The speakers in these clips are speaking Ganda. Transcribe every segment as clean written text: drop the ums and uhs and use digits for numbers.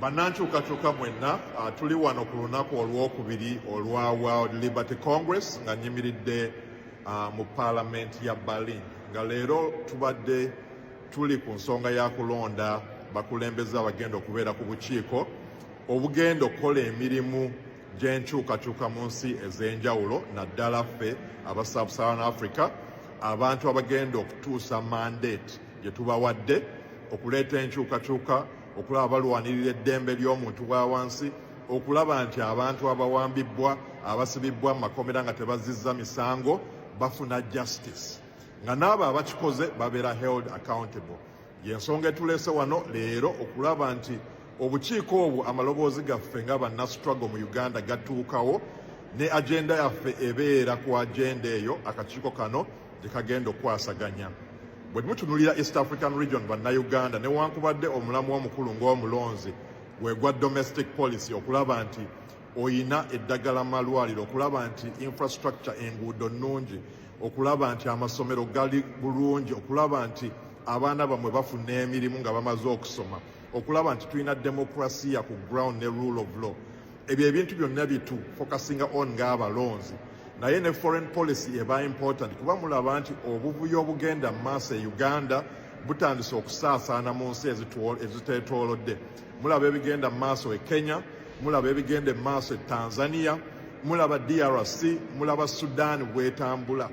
Bannankyukakyuka mwenna tuli wano ku lunaku olwokubiri olwa World Liberty Congress nga nyimiridde mu Parliament ya Berlin nga leero tubadde tuli ku nsonga ya kulonda bakulembeze abagenda okubeera ku bukiiko obugenda okukola emirimu gy'enkyukakyuka mu nsi ez'enjawulo naddala ffe aba Sub-Saharan Africa abantu abagenda okutuusa mandate gye tubawadde okuleeta enkyukakyuka okulaba balwanirira eddembe ly'omuntu wa wansi okulaba nti abantu abawambibwa abasibibwa mu makomera nga tebazizza misango bafuna justice nga n'abo abakikoze babeera held accountable y'ensonga etuleese wano leero okulaba nti obukiiko obwo amaloboozi gaffe nga banna struggle mu Uganda gatuukawo ne agenda yaffe ebeera ku agenda eyo akakiiko kano gye kagenda okwasaganya. Bwe mutunuulira East African Region bannayuganda newankubadde omulamu omukulu ng'omulonzi gwegwa domestic policy okulaba nti oyina eddagala mu malwaliro okulaba nti infrastructure enguudo nnungi okulaba nti amasomero gali bulungi okulaba nti abaana bamwe bafuna emirimu nga bamaze okusoma okulaba nti tulina demokrasiya ku ground ne rule of law ebyo ebintu byonna bitu focusinga on ng'abalonzi naye ne foreign policy eba important kuba mulaba nti obuvuyo obugenda mu maaso e Uganda butandise okusaasaana mu nsi eziteetoolodde mulaba ebigenda mu maaso e Kenya mulaba ebigenda mu maaso e Tanzania mulaba DRC mulaba Sudan bwetambula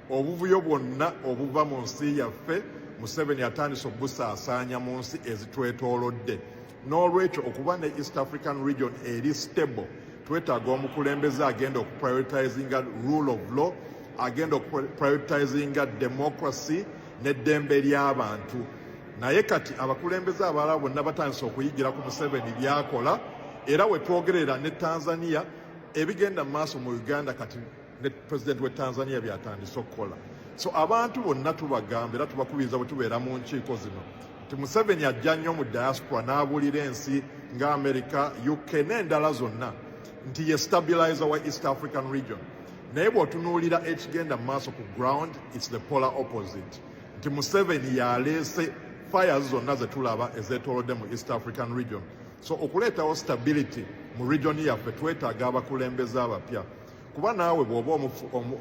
obuvuyo bwonna obuva mu nsi yaffe Museveni atandise obusaasaanya mu nsi ezitwetoolodde n'olwekyo okuba ne East African Region eri stable twetaaga omukulembeze agenda okuprioritizinga rule of law agenda okuprioritizinga democracy n'eddembe ly'abantu naye kati abakulembeze abalala bonna batandise okuyigira ku Museveni byakola era we twogerera ne Tanzania ebigenda mu maaso mu Uganda kati ne President we Tanzania byatandise okukola so abantu bonna tubagamba era tubakubiriza bwe tubeera mu nkiiko zino nti Museveni ajja nnyo mu diaspora n'abuulira ensi nga America UK n'endala zonna nti ye stabilizer wa East African Region naye bw'otunuulira ekigenda mu maaso ku ground it's the polar opposite nti Museveni yaleese fires zonna ze tulaba ezeetoolodde mu East African Region so okuleetawo stability mu region yaffe twetaaga abakulembeze abapya kuba naawe bw'oba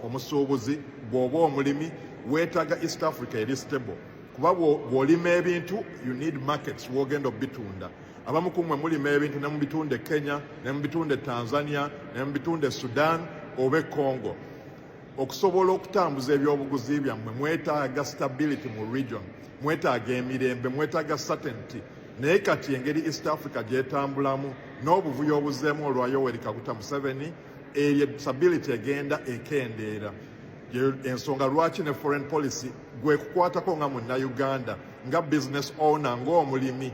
omusuubuzi bw'oba omulimi weetaaga East Africa eri stable kuba bw'olima ebintu you need markets w'ogenda obitunda abamu ku mmwe mulima ebintu ne mu bitunde Kenya ne mu bitunde Tanzania ne mu bitunde Sudan oba Congo okusobola okutambuza ebyobuguzi byammwe mwetaaga stability mu region mwetaaga emirembe mwetaaga certainty naye kati engeri East Africa gyetambulamu n'obuvuyo obuzeemu olwa Yoweri Kaguta Museveni eryo stability egenda ekendeera ensonga lwaki ne foreign policy gwe kukwatako nga munnayuganda nga business owner ng'omulimi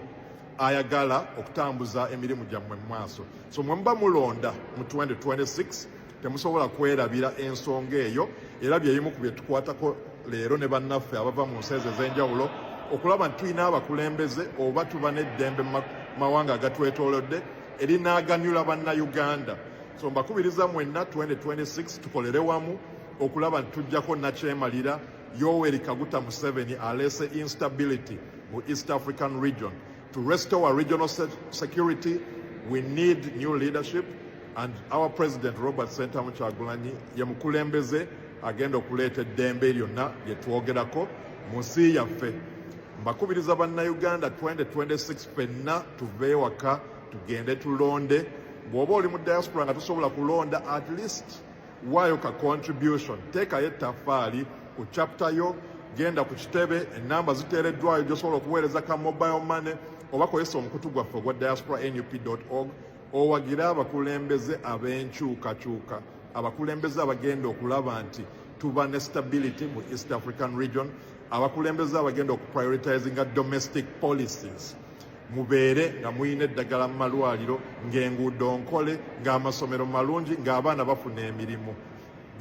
ayagala okutambuza emirimu gyammwe mu maaso so mwe muba mulonda mu 2026 temusobola kwerabira ensonga eyo era byeyimu ku bye tukwatako leero ne bannaffe abava mu nsi ez'enjawulo okulaba nti tulina abakulembeze oba tuba n'eddembe mu mawanga agatwetoolodde erinaaganyula bannayuganda so mbakubiriza mwenna 2026 tukolere wamu okulaba nti tujjako nakyemalira Yoweri Kaguta Museveni aleese instability mu East African Region. To restore our regional security, we need new leadership, and our President Robert Sentamu Kyagulanyi ye mukulembeze agenda okuleeta eddembe lyonna lye twogerako mu nsi yaffe. Mbakubiriza bannayuganda 2026 ffenna tuve ewaka tugende tulonde bw'oba oli mu diaspora nga tusobola kulonda at least waayo ka contribution teekayo ettaffaali ku chapter yo genda ku kitebe ennamba ziteereddwayo gy'osobola okuweereza ka mobile money oba kozesa omukutu gwaffe ogwa diaspora.nup.org owagire abakulembeze ab'enkyukakyuka abakulembeze abagenda okulaba nti tuba ne stability mu East African Region abakulembeze abagenda okuprioritizinga domestic policies mubeere nga muyina eddagala mu malwaliro ng'enguudo nkole ng'amasomero malungi ng'abaana bafuna emirimu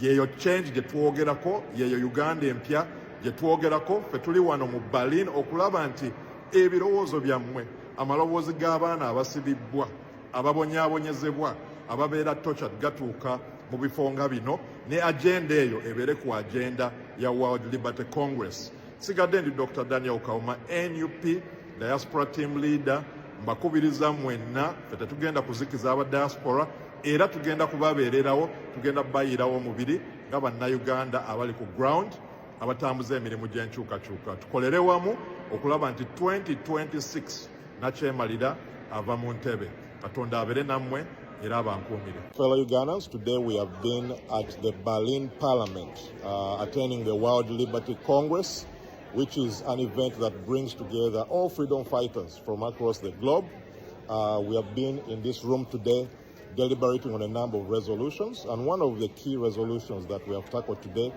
yeyo change gye twogerako yeyo Uganda empya gye twogerako ffe tuli wano mu Berlin okulaba nti ebirowoozo byammwe amaloboozi g'abaana abasibibbwa ababonyaabonyezebwa ababeera tortured gatuuka mu bifo nga bino ne agenda eyo ebeere ku agenda ya World Liberty Congress. Sigadde ndi Dr. Daniel Kauma, NUP Diaspora Team Leader, mbakubiriza mwenna ffe tetugenda kuzikiza aba diaspora era tugenda kubabeererawo, tugenda bayirawo omubiri nga bannayuganda abali ku ground abatambuza emirimu gy'enkyukakyuka. Tukolere wamu okulaba nti 2026 nakyemalira ava mu ntebe. Katonda abeere nammwe era abankuumire. Fellow Ugandans, today we have been at the Berlin Parliament attending the World Liberty Congress, which is an event that brings together all freedom fighters from across the globe. We have been in this room today deliberating on a number of resolutions, and one of the key resolutions that we have tackled today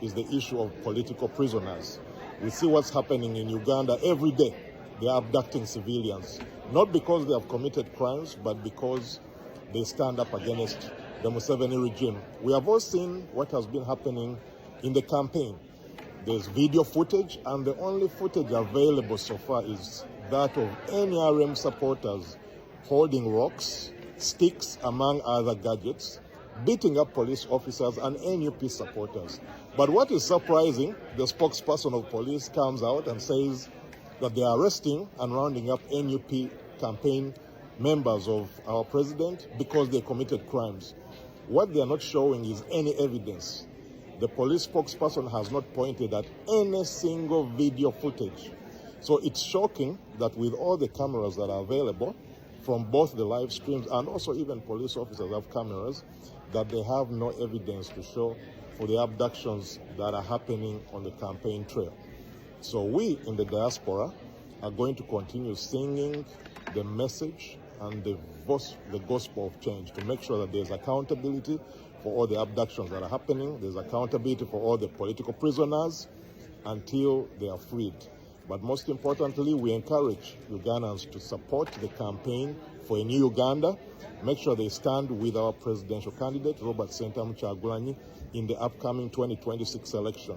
is the issue of political prisoners. We see what's happening in Uganda every day. They are abducting civilians, not because they have committed crimes, but because they stand up against the Museveni regime. We have all seen what has been happening in the campaign. There's video footage, and the only footage available so far is that of NRM supporters holding rocks, sticks, among other gadgets, beating up police officers and NUP supporters. But what is surprising, the spokesperson of police comes out and says that they are arresting and rounding up NUP campaign members of our president because they committed crimes. What they are not showing is any evidence. The police spokesperson has not pointed at any single video footage. So it's shocking that with all the cameras that are available from both the live streams and also even police officers have cameras, that they have no evidence to show for the abductions that are happening on the campaign trail. So we in the diaspora are going to continue singing the message and the gospel of change to make sure that there's accountability for all the abductions that are happening. There's accountability for all the political prisoners until they are freed. But most importantly, we encourage Ugandans to support the campaign for a new Uganda. Make sure they stand with our presidential candidate, Robert Sentamu Kyagulanyi, in the upcoming 2026 election.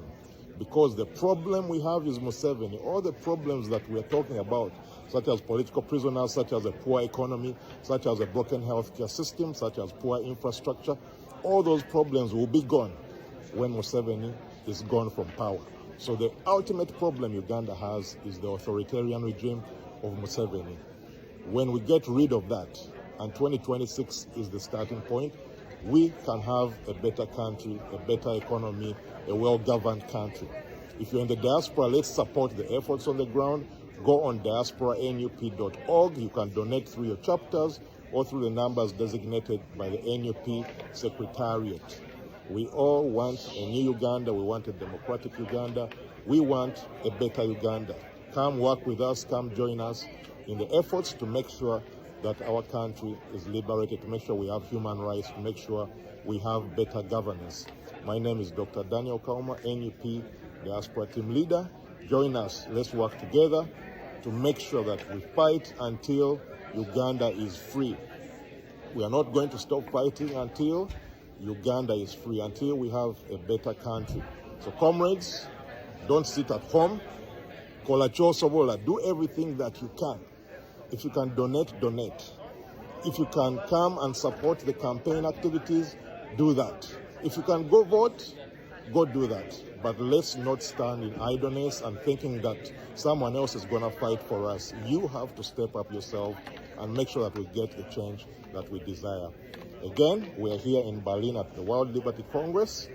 Because the problem we have is Museveni. All the problems that we're talking about, such as political prisoners, such as a poor economy, such as a broken healthcare system, such as poor infrastructure, all those problems will be gone when Museveni is gone from power. So the ultimate problem Uganda has is the authoritarian regime of Museveni. When we get rid of that, and 2026 is the starting point, we can have a better country, a better economy, a well-governed country. If you're in the diaspora, let's support the efforts on the ground. Go on diasporanup.org. You can donate through your chapters or through the numbers designated by the NUP Secretariat. We all want a new Uganda. We want a democratic Uganda. We want a better Uganda. Come work with us. Come join us in the efforts to make sure that our country is liberated, to make sure we have human rights, to make sure we have better governance. My name is Dr. Daniel Kauma, NUP Diaspora Team Leader. Join us. Let's work together to make sure that we fight until Uganda is free. We are not going to stop fighting until Uganda is free, until we have a better country. So comrades, don't sit at home. Kolacho Sobola, do everything that you can. If you can donate, donate. If you can come and support the campaign activities, do that. If you can go vote, go do that. But let's not stand in idleness and thinking that someone else is going to fight for us. You have to step up yourself and make sure that we get the change that we desire. Again, we are here in Berlin at the World Liberty Congress,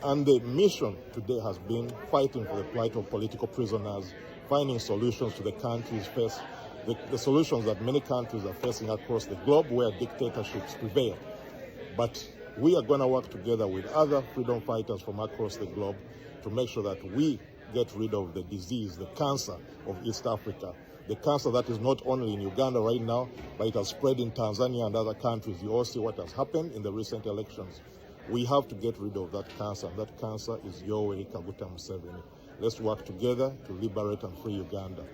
and the mission today has been fighting for the plight of political prisoners, finding solutions to the country's face, the solutions that many countries are facing across the globe where dictatorships prevail. But we are going to work together with other freedom fighters from across the globe to make sure that we get rid of the disease, the cancer of East Africa. The cancer that is not only in Uganda right now, but it has spread in Tanzania and other countries. You all see what has happened in the recent elections. We have to get rid of that cancer, and that cancer is Yoweri Kaguta Museveni. Let's work together to liberate and free Uganda.